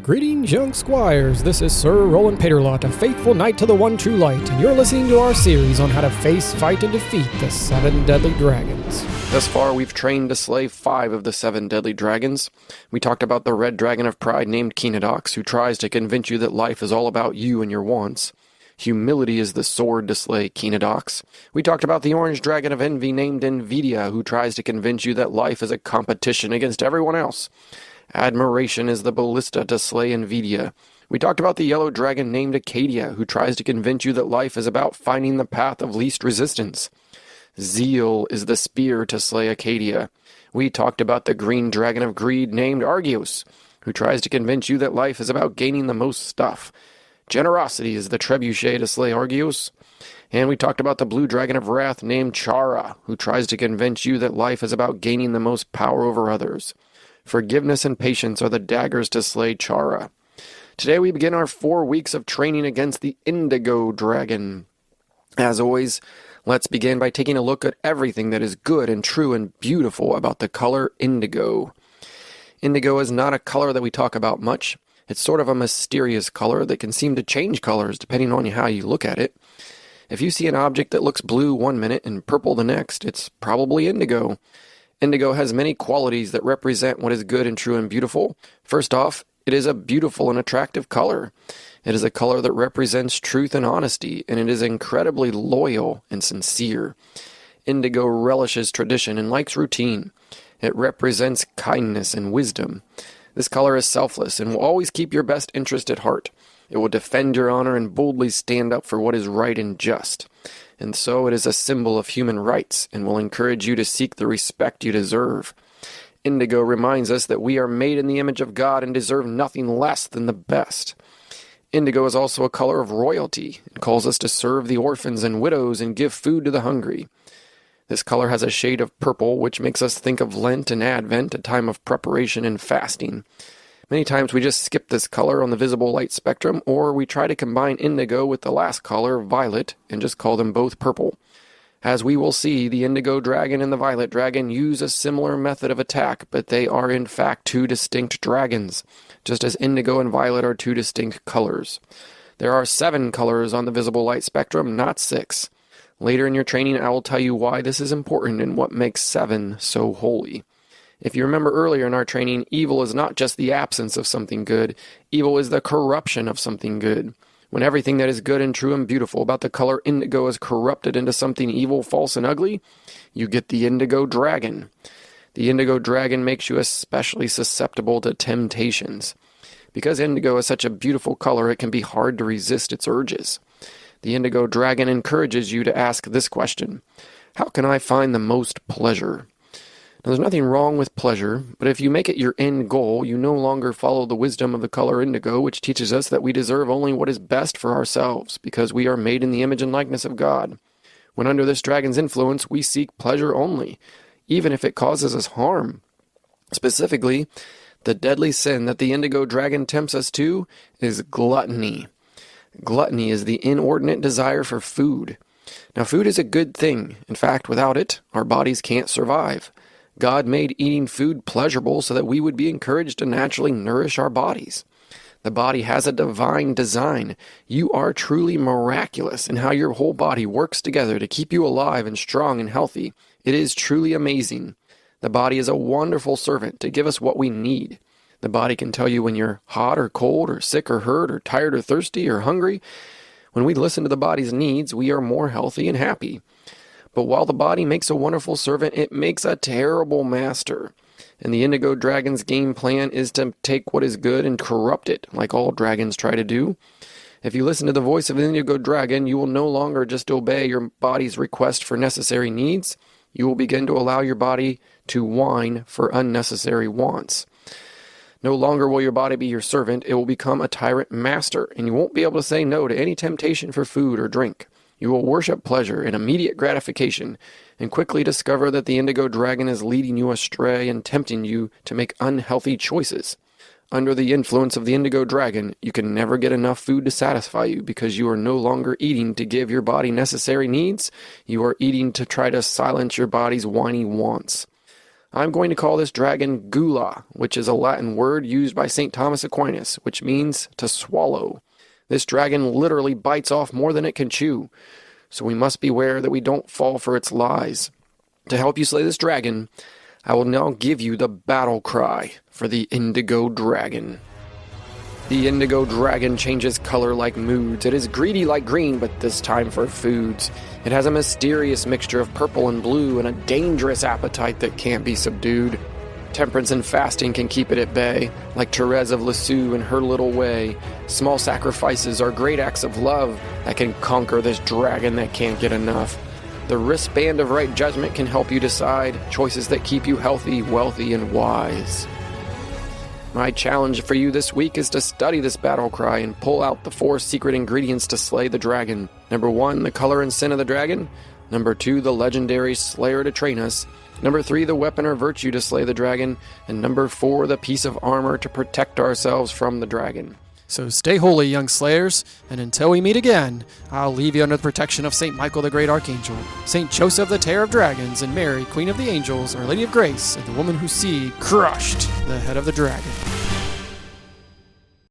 Greetings, young squires. This is Sir Rolland, a faithful knight to the one true light, and you're listening to our series on how to face, fight, and defeat the 7 deadly dragons. Thus far, we've trained to slay 5 of the 7 deadly dragons. We talked about the red dragon of pride named Kenodox, who tries to convince you that life is all about you and your wants. Humility is the sword to slay Kenodox. We talked about the orange dragon of envy named Invidia, who tries to convince you that life is a competition against everyone else. Admiration is the ballista to slay Invidia. We talked about the yellow dragon named Acadia, who tries to convince you that life is about finding the path of least resistance. Zeal is the spear to slay Acadia. We talked about the green dragon of greed named Argios, who tries to convince you that life is about gaining the most stuff. Generosity is the trebuchet to slay Argios. And we talked about the blue dragon of wrath named Chara, who tries to convince you that life is about gaining the most power over others. Forgiveness and patience are the daggers to slay Chara. Today we begin our 4 weeks of training against the Indigo dragon. As always, let's begin by taking a look at everything that is good and true and beautiful about the color indigo. Indigo is not a color that we talk about much. It's sort of a mysterious color that can seem to change colors depending on how you look at it. If you see an object that looks blue one minute and purple the next, it's probably indigo. Indigo has many qualities that represent what is good and true and beautiful. First off, it is a beautiful and attractive color. It is a color that represents truth and honesty, and it is incredibly loyal and sincere. Indigo relishes tradition and likes routine. It represents kindness and wisdom. This color is selfless and will always keep your best interest at heart. It will defend your honor and boldly stand up for what is right and just. And so it is a symbol of human rights and will encourage you to seek the respect you deserve. Indigo reminds us that we are made in the image of God and deserve nothing less than the best. Indigo is also a color of royalty and calls us to serve the orphans and widows and give food to the hungry. This color has a shade of purple, which makes us think of Lent and Advent, a time of preparation and fasting. Many times we just skip this color on the visible light spectrum, or we try to combine indigo with the last color, violet, and just call them both purple. As we will see, the indigo dragon and the violet dragon use a similar method of attack, but they are in fact 2 distinct dragons, just as indigo and violet are 2 distinct colors. There are 7 colors on the visible light spectrum, not 6. Later in your training, I will tell you why this is important and what makes 7 so holy. If you remember earlier in our training, evil is not just the absence of something good. Evil is the corruption of something good. When everything that is good and true and beautiful about the color indigo is corrupted into something evil, false, and ugly, you get the indigo dragon. The indigo dragon makes you especially susceptible to temptations. Because indigo is such a beautiful color, it can be hard to resist its urges. The indigo dragon encourages you to ask this question: how can I find the most pleasure? Now, there's nothing wrong with pleasure, but if you make it your end goal, you no longer follow the wisdom of the color indigo, which teaches us that we deserve only what is best for ourselves, because we are made in the image and likeness of God. When under this dragon's influence, we seek pleasure only, even if it causes us harm. Specifically, the deadly sin that the indigo dragon tempts us to is gluttony. Gluttony is the inordinate desire for food. Now, food is a good thing. In fact, without it, our bodies can't survive. God made eating food pleasurable so that we would be encouraged to naturally nourish our bodies. The body has a divine design. You are truly miraculous in how your whole body works together to keep you alive and strong and healthy. It is truly amazing. The body is a wonderful servant to give us what we need. The body can tell you when you're hot or cold or sick or hurt or tired or thirsty or hungry. When we listen to the body's needs, we are more healthy and happy. But while the body makes a wonderful servant, it makes a terrible master. And the indigo dragon's game plan is to take what is good and corrupt it, like all dragons try to do. If you listen to the voice of the indigo dragon, you will no longer just obey your body's request for necessary needs. You will begin to allow your body to whine for unnecessary wants. No longer will your body be your servant, it will become a tyrant master, and you won't be able to say no to any temptation for food or drink. You will worship pleasure and immediate gratification, and quickly discover that the indigo dragon is leading you astray and tempting you to make unhealthy choices. Under the influence of the indigo dragon, you can never get enough food to satisfy you because you are no longer eating to give your body necessary needs. You are eating to try to silence your body's whiny wants. I'm going to call this dragon Gula, which is a Latin word used by St. Thomas Aquinas, which means to swallow. This dragon literally bites off more than it can chew, so we must beware that we don't fall for its lies. To help you slay this dragon, I will now give you the battle cry for the Indigo Dragon. The Indigo Dragon changes color like moods. It is greedy like green, but this time for foods. It has a mysterious mixture of purple and blue and a dangerous appetite that can't be subdued. Temperance and fasting can keep it at bay, like Therese of Lisieux in her little way. Small sacrifices are great acts of love that can conquer this dragon that can't get enough. The wristband of right judgment can help you decide choices that keep you healthy, wealthy, and wise. My challenge for you this week is to study this battle cry and pull out the 4 secret ingredients to slay the dragon. Number 1, the color and sin of the dragon. Number 2, the legendary slayer to train us. Number 3, the weapon or virtue to slay the dragon. And number 4, the piece of armor to protect ourselves from the dragon. So stay holy, young slayers, and until we meet again, I'll leave you under the protection of St. Michael the Great Archangel, St. Joseph the Terror of Dragons, and Mary, Queen of the Angels, Our Lady of Grace, and the woman whose seed crushed the head of the dragon.